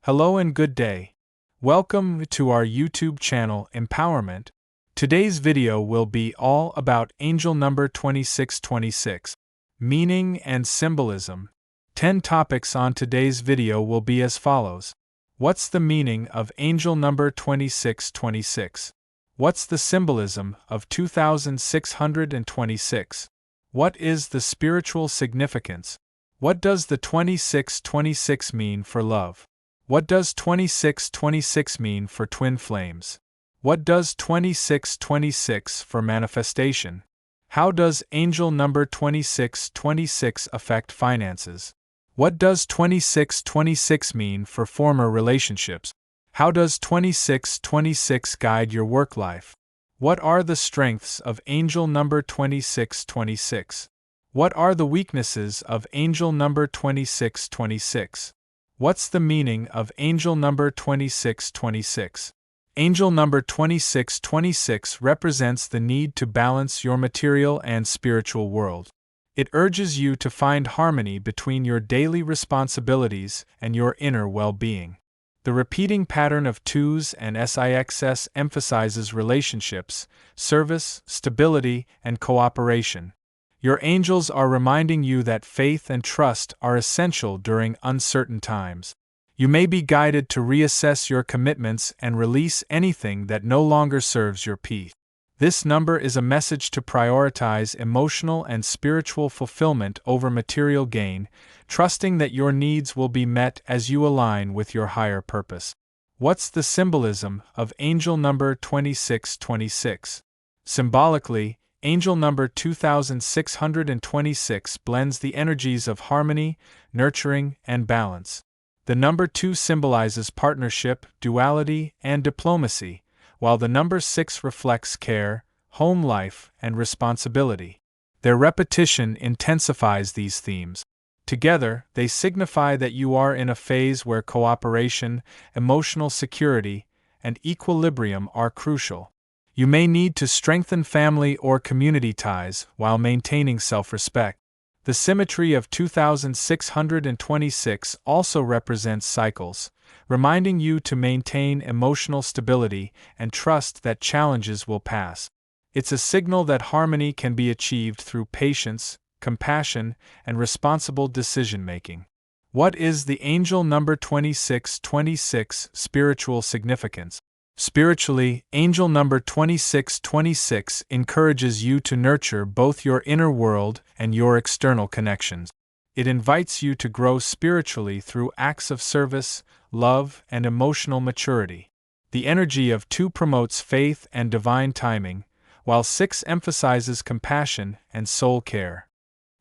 Hello and good day. Welcome to our YouTube channel Empowerment. Today's video will be all about angel number 2626, meaning and symbolism. 10 topics on today's video will be as follows. What's the meaning of angel number 2626? What's the symbolism of 2626? What is the spiritual significance? What does the 2626 mean for love? What does 2626 mean for twin flames? What does 2626 for manifestation? How does angel number 2626 affect finances? What does 2626 mean for former relationships? How does 2626 guide your work life? What are the strengths of angel number 2626? What are the weaknesses of angel number 2626? What's the meaning of angel number 2626? Angel number 2626 represents the need to balance your material and spiritual world. It urges you to find harmony between your daily responsibilities and your inner well-being. The repeating pattern of 2s and 6 emphasizes relationships, service, stability, and cooperation. Your angels are reminding you that faith and trust are essential during uncertain times. You may be guided to reassess your commitments and release anything that no longer serves your peace. This number is a message to prioritize emotional and spiritual fulfillment over material gain, trusting that your needs will be met as you align with your higher purpose. What's the symbolism of angel number 2626? Symbolically, angel number 2626 blends the energies of harmony, nurturing, and balance. The number 2 symbolizes partnership, duality, and diplomacy, while the number 6 reflects care, home life, and responsibility. Their repetition intensifies these themes. Together, they signify that you are in a phase where cooperation, emotional security, and equilibrium are crucial. You may need to strengthen family or community ties while maintaining self-respect. The symmetry of 2626 also represents cycles, reminding you to maintain emotional stability and trust that challenges will pass. It's a signal that harmony can be achieved through patience, compassion, and responsible decision-making. What is the angel number 2626 spiritual significance? Spiritually, angel number 2626 encourages you to nurture both your inner world and your external connections. It invites you to grow spiritually through acts of service, love, and emotional maturity. The energy of 2 promotes faith and divine timing, while 6 emphasizes compassion and soul care.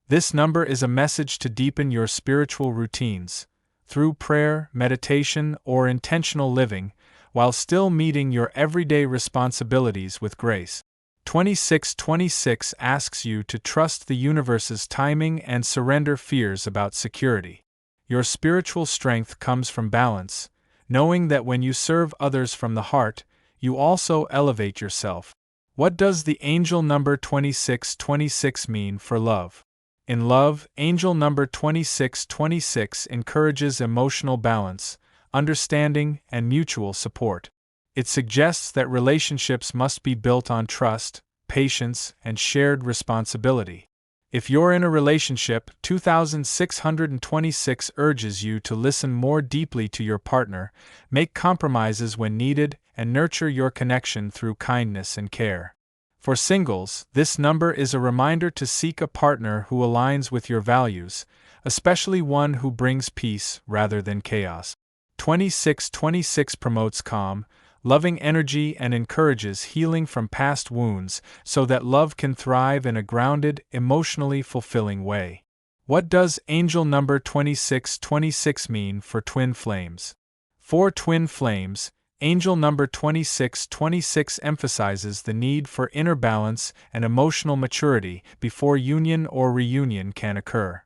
This number is a message to deepen your spiritual routines, through prayer, meditation, or intentional living, while still meeting your everyday responsibilities with grace. 2626 asks you to trust the universe's timing and surrender fears about security. Your spiritual strength comes from balance, knowing that when you serve others from the heart, you also elevate yourself. What does the angel number 2626 mean for love? In love, angel number 2626 encourages emotional balance, understanding, and mutual support. It suggests that relationships must be built on trust, patience, and shared responsibility. If you're in a relationship, 2626 urges you to listen more deeply to your partner, make compromises when needed, and nurture your connection through kindness and care. For singles, this number is a reminder to seek a partner who aligns with your values, especially one who brings peace rather than chaos. 2626 promotes calm, loving energy and encourages healing from past wounds so that love can thrive in a grounded, emotionally fulfilling way. What does angel number 2626 mean for twin flames? For twin flames, angel number 2626 emphasizes the need for inner balance and emotional maturity before union or reunion can occur.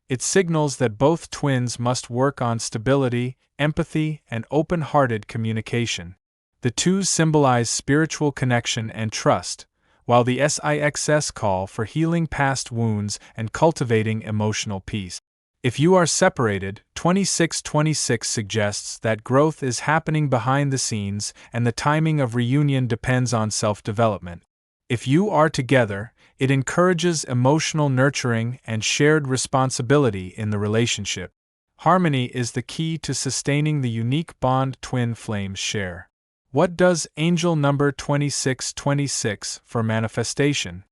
It signals that both twins must work on stability, empathy, and open-hearted communication. The 2s symbolize spiritual connection and trust, while the 6 call for healing past wounds and cultivating emotional peace. If you are separated, 2626 suggests that growth is happening behind the scenes and the timing of reunion depends on self-development. If you are together, it encourages emotional nurturing and shared responsibility in the relationship. Harmony is the key to sustaining the unique bond twin flames share. What does angel number 2626 for manifestation?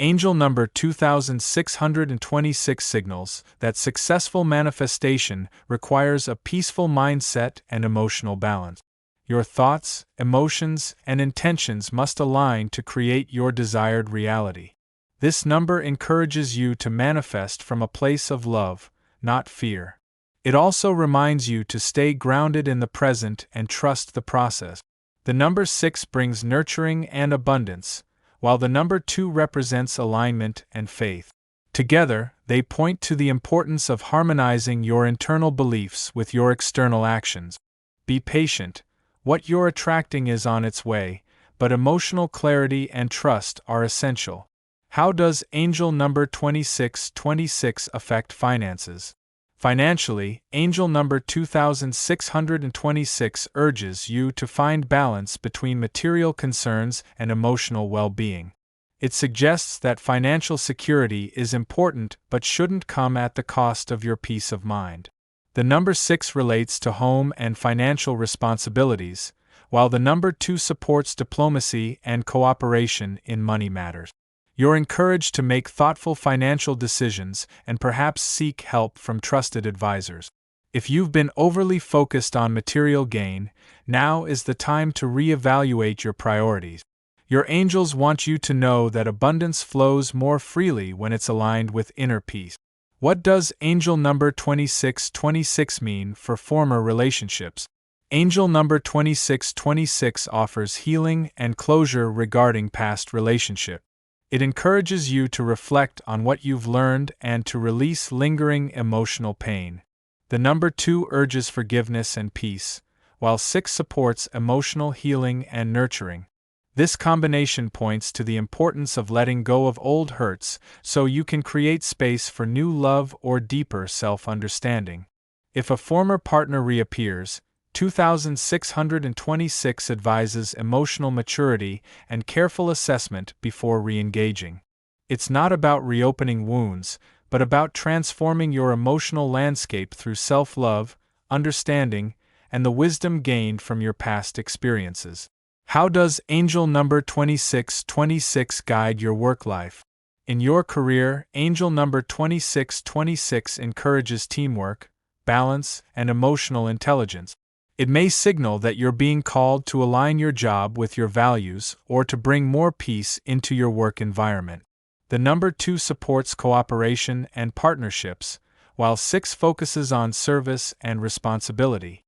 Angel number 2626 signals that successful manifestation requires a peaceful mindset and emotional balance. Your thoughts, emotions, and intentions must align to create your desired reality. This number encourages you to manifest from a place of love, not fear. It also reminds you to stay grounded in the present and trust the process. The number 6 brings nurturing and abundance, while the number 2 represents alignment and faith. Together, they point to the importance of harmonizing your internal beliefs with your external actions. Be patient, what you're attracting is on its way, but emotional clarity and trust are essential. How does angel number 2626 affect finances? Financially, angel number 2626 urges you to find balance between material concerns and emotional well-being. It suggests that financial security is important but shouldn't come at the cost of your peace of mind. The number 6 relates to home and financial responsibilities, while the number 2 supports diplomacy and cooperation in money matters. You're encouraged to make thoughtful financial decisions and perhaps seek help from trusted advisors. If you've been overly focused on material gain, now is the time to reevaluate your priorities. Your angels want you to know that abundance flows more freely when it's aligned with inner peace. What does angel number 2626 mean for former relationships? Angel number 2626 offers healing and closure regarding past relationships. It encourages you to reflect on what you've learned and to release lingering emotional pain. The number 2 urges forgiveness and peace, while 6 supports emotional healing and nurturing. This combination points to the importance of letting go of old hurts so you can create space for new love or deeper self-understanding. If a former partner reappears, 2626 advises emotional maturity and careful assessment before re-engaging. It's not about reopening wounds, but about transforming your emotional landscape through self-love, understanding, and the wisdom gained from your past experiences. How does angel number 2626 guide your work life? In your career, angel number 2626 encourages teamwork, balance, and emotional intelligence. It may signal that you're being called to align your job with your values or to bring more peace into your work environment. The number 2 supports cooperation and partnerships, while 6 focuses on service and responsibility.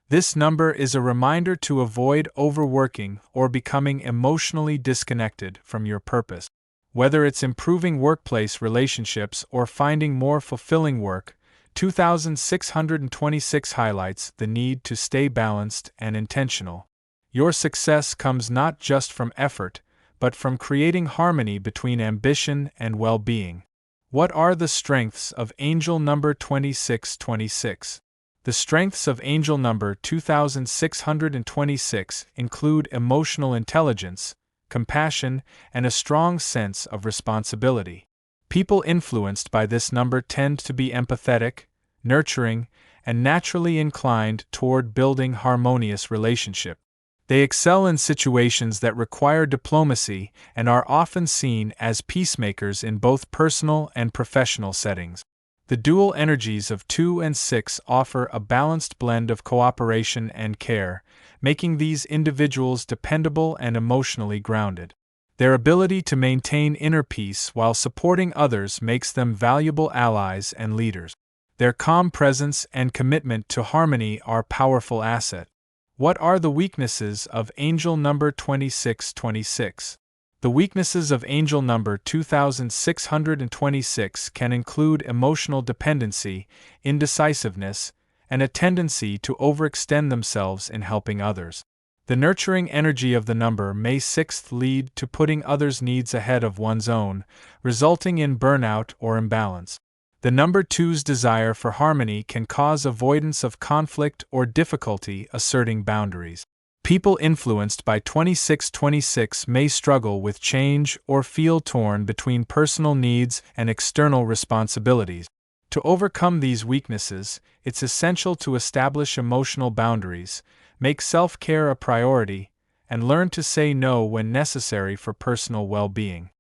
This number is a reminder to avoid overworking or becoming emotionally disconnected from your purpose. Whether it's improving workplace relationships or finding more fulfilling work, 2626 highlights the need to stay balanced and intentional. Your success comes not just from effort, but from creating harmony between ambition and well-being. What are the strengths of angel number 2626? The strengths of angel number 2626 include emotional intelligence, compassion, and a strong sense of responsibility. People influenced by this number tend to be empathetic, nurturing, and naturally inclined toward building harmonious relationships. They excel in situations that require diplomacy and are often seen as peacemakers in both personal and professional settings. The dual energies of 2 and 6 offer a balanced blend of cooperation and care, making these individuals dependable and emotionally grounded. Their ability to maintain inner peace while supporting others makes them valuable allies and leaders. Their calm presence and commitment to harmony are powerful assets. What are the weaknesses of angel number 2626? The weaknesses of angel number 2626 can include emotional dependency, indecisiveness, and a tendency to overextend themselves in helping others. The nurturing energy of the number may 6 lead to putting others' needs ahead of one's own, resulting in burnout or imbalance. The number 2's desire for harmony can cause avoidance of conflict or difficulty asserting boundaries. People influenced by 2626 may struggle with change or feel torn between personal needs and external responsibilities. To overcome these weaknesses, it's essential to establish emotional boundaries, make self-care a priority, and learn to say no when necessary for personal well-being.